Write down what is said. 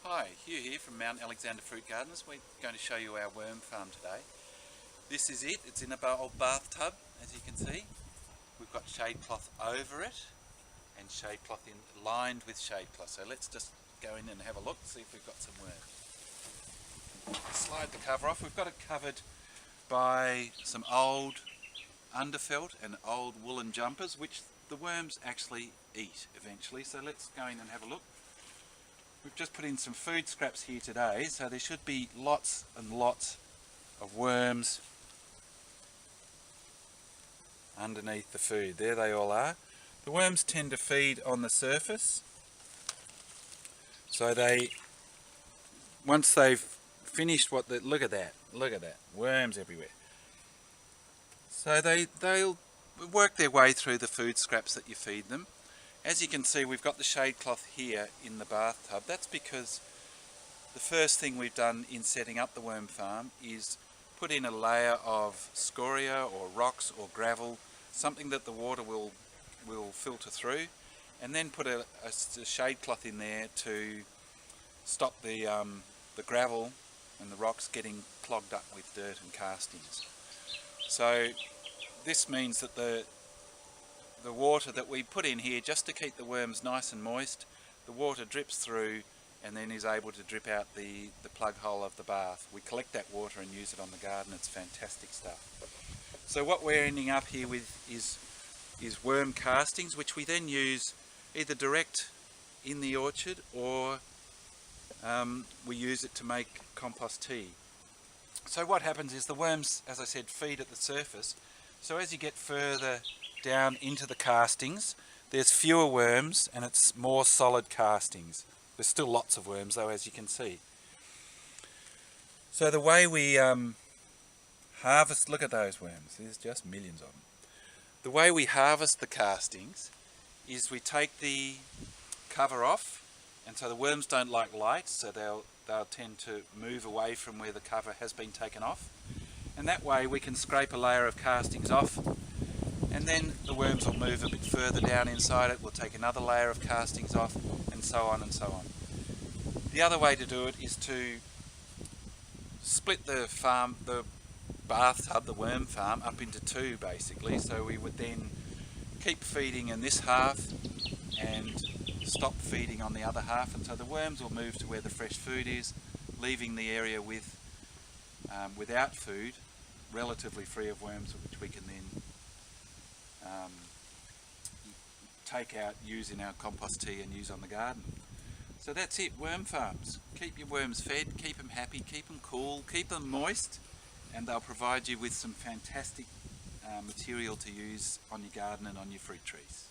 Hi, Hugh here from Mount Alexander Fruit Gardens. We're going to show you our worm farm today. This is it. It's in an old bathtub, as you can see. We've got shade cloth over it and shade cloth lined with shade cloth. So let's just go in and have a look, see if we've got some worms. Slide the cover off. We've got it covered by some old underfelt and old woolen jumpers, which the worms actually eat eventually. So let's go in and have a look. We've just put in some food scraps here today, so there should be lots and lots of worms underneath the food. There they all are. The worms tend to feed on the surface, so once they've finished look at that, worms everywhere. So they'll work their way through the food scraps that you feed them. As you can see, we've got the shade cloth here in the bathtub. That's because the first thing we've done in setting up the worm farm is put in a layer of scoria or rocks or gravel, something that the water will filter through, and then put a shade cloth in there to stop the gravel and the rocks getting clogged up with dirt and castings. So this means that the water that we put in here, just to keep the worms nice and moist, the water drips through and then is able to drip out the plug hole of the bath. We collect that water and use it on the garden. It's fantastic stuff. So what we're ending up here with is worm castings, which we then use either direct in the orchard or we use it to make compost tea. So what happens is the worms, as I said, feed at the surface. So as you get further down into the castings, there's fewer worms and it's more solid castings. There's still lots of worms though, as you can see. So the way we harvest, look at those worms, there's just millions of them. The way we harvest the castings is we take the cover off, and so the worms don't like light, so they'll tend to move away from where the cover has been taken off, and that way we can scrape a layer of castings off, and then the worms will move a bit further down inside it. We'll take another layer of castings off, and so on and so on. The other way to do it is to split the bathtub, the worm farm, up into two basically. So we would then keep feeding in this half and stop feeding on the other half, and so the worms will move to where the fresh food is, leaving the area without food relatively free of worms, which we can then take out, use in our compost tea and use on the garden. So that's it, worm farms. Keep your worms fed, keep them happy, keep them cool, keep them moist, and they'll provide you with some fantastic material to use on your garden and on your fruit trees.